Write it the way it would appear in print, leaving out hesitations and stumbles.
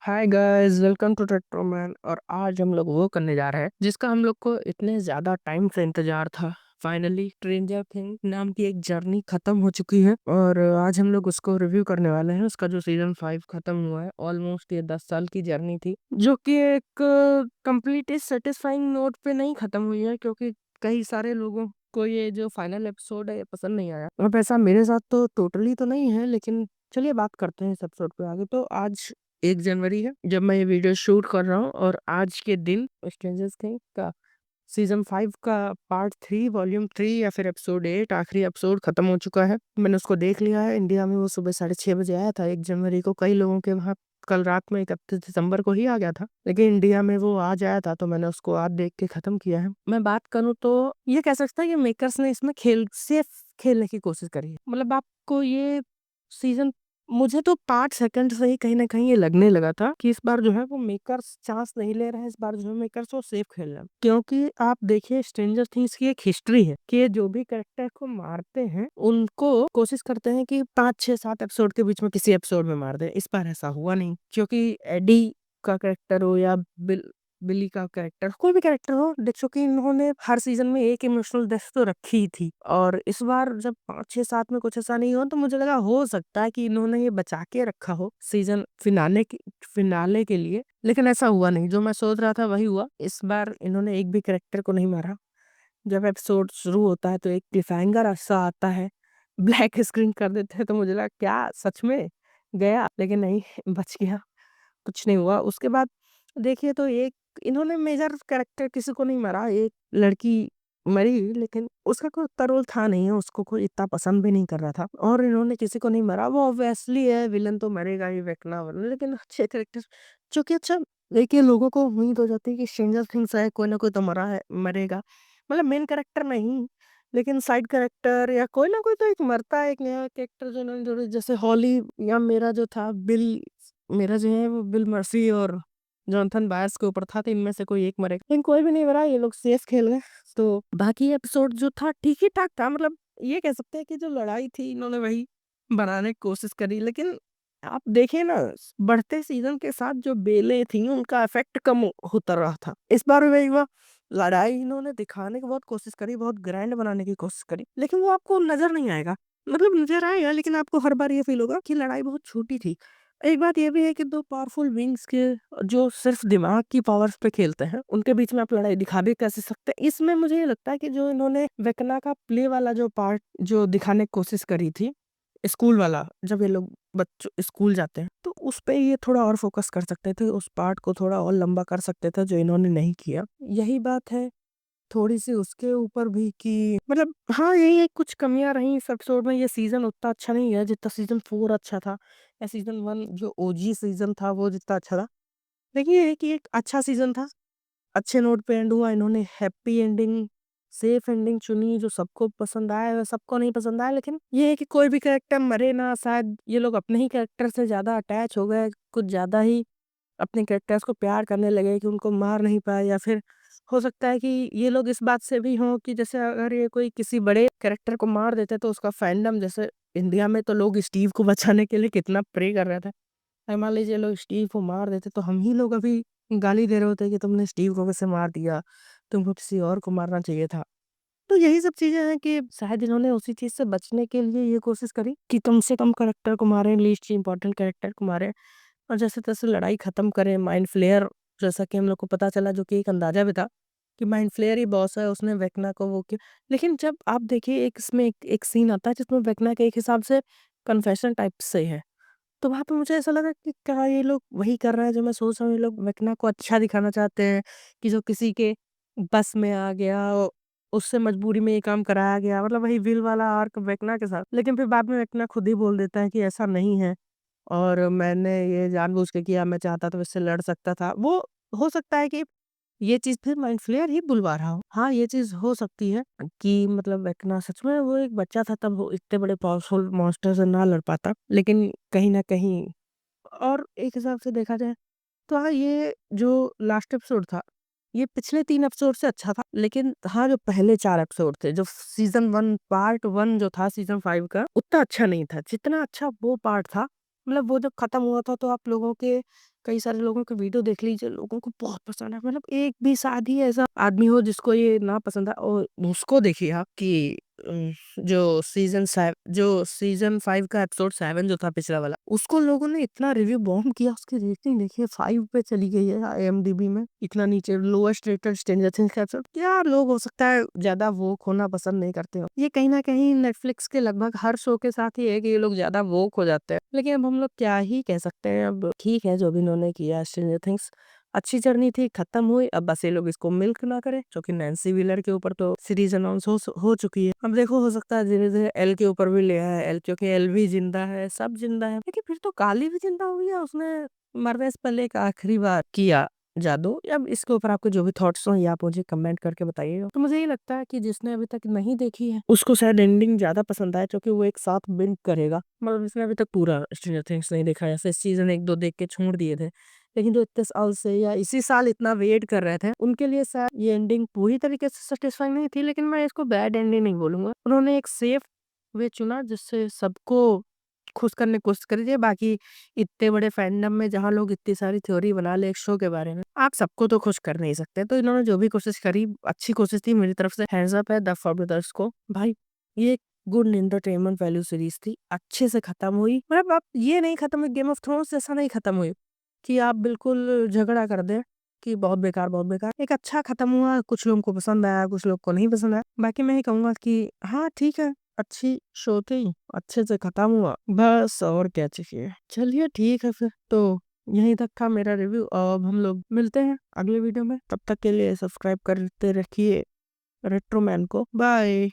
Hi guys, welcome to Tetroman. और आज हम लोग वो करने जा रहे हैं जिसका हम लोग को इतने ज्यादा टाइम से इंतजार था। फाइनली स्ट्रेंजर थिंग नाम की एक जर्नी खत्म हो चुकी है और आज हम लोग उसको रिव्यू करने वाले हैं। उसका जो सीजन 5 खत्म हुआ है, ऑलमोस्ट ये 10 साल की जर्नी थी जो कि एक कंप्लीटली सेटिस्फाइंग नोट पे नहीं खत्म हुई है, क्योंकि कई सारे लोगों को ये जो फाइनल एपिसोड है ये पसंद नहीं आया। अब ऐसा मेरे साथ तो टोटली तो नहीं है, लेकिन चलिए बात करते हैं इस एपिसोड पे आगे। तो आज 1 जनवरी है जब मैं ये वीडियो शूट कर रहा हूँ और आज के दिन स्ट्रेंजर थिंग्स का सीजन 5 का पार्ट 3 वॉल्यूम 3 या फिर एपिसोड 8 आखिरी एपिसोड खत्म हो चुका है। मैंने उसको देख लिया है। इंडिया में वो सुबह 6:30 बजे आया था 1 जनवरी को। कई लोगों के वहाँ कल रात में 31 दिसंबर को ही आ गया था, लेकिन इंडिया में वो आज आया था तो मैंने उसको आज देख के खत्म किया है। मैं बात करूँ तो ये कह सकता है कि मेकर्स ने इसमें खेल सेफ खेलने की कोशिश करी है। मतलब आपको ये सीजन, मुझे तो 5 सेकंड से ही कहीं ना कहीं ये लगने लगा था कि इस बार जो है वो मेकर्स चांस नहीं ले रहे हैं। इस बार जो है मेकर्स वो सेफ खेल रहे हैं, क्योंकि आप देखिए स्ट्रेंजर थिंग्स की एक हिस्ट्री है कि ये जो भी कैरेक्टर को मारते हैं उनको कोशिश करते हैं कि 5 6 7 एपिसोड के बीच में किसी एपिसोड में मार दे। इस बार ऐसा हुआ नहीं, क्योंकि एडी का कैरेक्टर हो या बिली का कैरेक्टर, कोई भी कैरेक्टर हो, देख चो कि इन्होंने हर सीजन में एक इमोशनल डेथ तो रखी ही थी। और इस बार जब 5 6 7 में कुछ ऐसा नहीं हो तो मुझे लगा हो सकता है कि इन्होंने ये बचा के रखा हो सीजन फिनाले के लिए, लेकिन ऐसा हुआ नहीं। जो मैं सोच रहा था वही हुआ। इस बार इन्होंने एक भी कैरेक्टर को नहीं मारा। जब एपिसोड शुरू होता है तो एक क्लिफहैंगर सा आता है, ब्लैक स्क्रीन कर देते हैं, तो मुझे लगा क्या सच में गया, लेकिन नहीं, बच गया, कुछ नहीं हुआ। उसके बाद देखिए तो एक इन्होंने मेजर कैरेक्टर किसी को नहीं मारा। एक लड़की मरी, लेकिन उसका कोई उतना रोल था नहीं, उसको कोई इतना पसंद भी नहीं कर रहा था। और इन्होंने किसी को नहीं मारा। वो ऑब्वियसली है, विलन तो मरेगा ही, वेक्ना वरना, लेकिन अच्छे कैरेक्टर जो कि अच्छा। देखिए लोगों को उम्मीद हो जाती है कि स्ट्रेंजर थिंग्स है, कोई ना कोई तो मरा है, मरेगा। मतलब मेन कैरेक्टर नहीं, लेकिन साइड कैरेक्टर या कोई ना कोई तो एक मरता है, एक नया कैरेक्टर जो इन्होंने जोड़े, जैसे हॉली या मेरा जो था बिल। मेरा जो है वो बिल मर्सी और जॉनथन बायर्स के ऊपर था, तो इनमें से कोई एक मरेगा, लेकिन कोई भी नहीं मरा। ये लोग सेफ खेल गए। तो बाकी एपिसोड जो था ठीक ही ठाक था। मतलब ये कह सकते हैं कि जो लड़ाई थी इन्होंने वही बनाने की कोशिश करी, लेकिन आप देखें ना, बढ़ते सीजन के साथ जो बेलें थी उनका इफेक्ट कम होता रहा था। इस बार भी वही हुआ। लड़ाई इन्होंने दिखाने की बहुत कोशिश करी, बहुत ग्रैंड बनाने की कोशिश करी, लेकिन वो आपको नजर नहीं आएगा। मतलब नजर आएगा, लेकिन आपको हर बार ये फील होगा कि लड़ाई बहुत छोटी थी। एक बात ये भी है कि दो पावरफुल विंग्स के जो सिर्फ दिमाग की पावर्स पे खेलते हैं, उनके बीच में आप लड़ाई दिखा भी कैसे सकते हैं। इसमें मुझे ये लगता है कि जो इन्होंने वेकना का प्ले वाला जो पार्ट जो दिखाने की कोशिश करी थी, स्कूल वाला, जब ये लोग बच्चों स्कूल जाते हैं, तो उस पे ये थोड़ा और फोकस कर सकते थे, उस पार्ट को थोड़ा और लंबा कर सकते थे, जो इन्होंने नहीं किया। यही बात है थोड़ी सी उसके ऊपर भी कि मतलब हाँ, यही है, कुछ कमियां रही इस एपिसोड में। ये सीजन उतना अच्छा नहीं है जितना सीजन 4 अच्छा था, या सीजन 1 जो ओजी सीजन था वो जितना अच्छा था। लेकिन ये है कि एक अच्छा सीजन था, अच्छे नोट पे एंड हुआ। इन्होंने हैप्पी एंडिंग, सेफ एंडिंग चुनी, जो सबको पसंद आया और सबको नहीं पसंद आया। लेकिन ये है कि कोई भी कैरेक्टर मरे ना, शायद ये लोग अपने ही कैरेक्टर से ज्यादा अटैच हो गए, कुछ ज्यादा ही अपने कैरेक्टर्स को प्यार करने लगे कि उनको मार नहीं पाए। या फिर हो सकता है कि ये लोग इस बात से भी हों कि जैसे अगर ये कोई किसी बड़े कैरेक्टर को मार देते तो उसका फैंडम, जैसे इंडिया में तो लोग स्टीव को बचाने के लिए कितना प्रे कर रहे थे, अगर मान लीजिए लोग स्टीव को मार देते तो हम ही लोग अभी गाली दे रहे होते कि तुमने स्टीव को कैसे मार दिया, तुमको किसी और को मारना चाहिए था। तो यही सब चीजें हैं कि शायद इन्होंने उसी चीज से बचने के लिए ये कोशिश करी कि कम से कम कैरेक्टर को मारे, लीस्ट इंपॉर्टेंट कैरेक्टर को मारे, और जैसे तैसे लड़ाई खत्म करे। माइंड फ्लेयर, जैसा कि हम लोग को पता चला, जो कि एक अंदाजा भी था कि माइंड फ्लेयर ही बॉस है, उसने वेकना को वो किया। लेकिन जब आप देखिए एक इसमें एक सीन आता है जिसमें वेकना के एक हिसाब से कन्फेशन टाइप से है, तो वहां पे मुझे ऐसा लगा कि क्या ये लोग वही कर रहे हैं जो मैं सोच रहा हूँ। ये लोग वेकना को अच्छा दिखाना चाहते हैं कि जो किसी के बस में आ गया, उससे मजबूरी में ये काम कराया गया, मतलब वही विल वाला आर्क वेकना के साथ। लेकिन फिर बाद में वेकना खुद ही बोल देता है कि ऐसा नहीं है, और मैंने ये जानबूझ के किया, मैं चाहता तो इससे लड़ सकता था। वो हो सकता है कि ये चीज़ फिर माइंड फ्लेयर ही बुलवा रहा हो। हाँ, ये चीज़ हो सकती है कि मतलब वेकना सच में वो एक बच्चा था, तब वो इतने बड़े पावरफुल मॉन्स्टर से ना लड़ पाता। लेकिन कहीं न कहीं और एक हिसाब से देखा जाए तो हाँ, ये जो लास्ट एपिसोड था, ये पिछले 3 एपिसोड से अच्छा था। लेकिन हाँ, जो पहले 4 एपिसोड थे, जो सीज़न 1 पार्ट 1 जो था सीज़न 5 का, उतना अच्छा नहीं था। जितना अच्छा वो पार्ट था, मतलब वो जब खत्म हुआ था तो आप लोगों के कई सारे लोगों के वीडियो देख लीजिए, लोगों को बहुत पसंद है। मतलब एक भी शादी ऐसा आदमी हो जिसको ये ना पसंद है, और उसको देखिए आप कि जो सीजन 5 का एपिसोड 7 जो था पिछला वाला, उसको लोगों ने इतना रिव्यू बॉम्ब किया, उसकी रेटिंग देखिए 5 पे चली गई है IMDb में, इतना नीचे लोएस्ट रेटेड स्ट्रेंजर थिंग्स का एपिसोड। क्या लोग हो सकता है ज्यादा वोक होना पसंद नहीं करते हो, ये कहीं ना कहीं नेटफ्लिक्स के लगभग हर शो के साथ ही है कि ये लोग ज्यादा वोक हो जाते हैं। लेकिन अब हम लोग क्या ही कह सकते हैं, अब ठीक है जो भी इन्होंने किया, स्ट्रेंजर थिंग्स अच्छी जर्नी थी, खत्म हुई, अब बस ये लोग इसको मिल्क ना करें, क्योंकि नैन्सी व्हीलर के ऊपर तो सीरीज अनाउंस हो चुकी है। अब देखो हो सकता है धीरे धीरे एल के ऊपर भी ले आए, एल क्योंकि एल भी जिंदा है, सब जिंदा है, लेकिन फिर तो काली भी जिंदा हो गया, उसने मरने से पहले एक आखिरी बार किया जादू। अब इसके ऊपर आपके जो भी थॉट्स हो ये आप मुझे कमेंट करके बताइएगा। तो मुझे ये लगता है कि जिसने अभी तक नहीं देखी है उसको शायद एंडिंग ज्यादा पसंद आए, क्योंकि वो एक साथ बिल्ड करेगा। मतलब जिसने अभी तक पूरा स्ट्रेंजर थिंग्स नहीं देखा है, जैसे सीजन 1 2 देख के छोड़ दिए थे, लेकिन जो इतने साल से या इसी साल इतना वेट कर रहे थे, उनके लिए शायद ये एंडिंग पूरी तरीके से सेटिस्फाइंग नहीं थी, लेकिन मैं इसको बैड एंडिंग नहीं बोलूंगा। उन्होंने एक सेफ वे चुना जिससे सबको खुश करने की कोशिश करी थी। बाकी इतने बड़े फैंडम में जहाँ लोग इतनी सारी थ्योरी बना ले एक शो के बारे में, आप सबको तो खुश कर नहीं सकते। तो इन्होंने जो भी कोशिश करी अच्छी कोशिश थी, मेरी तरफ से हैंड्स अप है द फॉर ब्रदर्स को। भाई ये गुड एंटरटेनमेंट वैल्यू सीरीज थी, अच्छे से खत्म हुई। मतलब आप ये नहीं खत्म हुई गेम ऑफ थ्रोन्स जैसा नहीं खत्म हुई कि आप बिल्कुल झगड़ा कर दे कि बहुत बेकार बहुत बेकार। एक अच्छा खत्म हुआ, कुछ लोगों को पसंद आया, कुछ लोग को नहीं पसंद आया। बाकी मैं ही कहूंगा कि हाँ ठीक है, अच्छी शो थी, अच्छे से खत्म हुआ, बस और क्या चाहिए। चलिए ठीक है फिर तो यहीं तक था मेरा रिव्यू। अब हम लोग मिलते हैं अगले वीडियो में, तब तक के लिए सब्सक्राइब करते रखिए रेट्रोमैन को। बाय।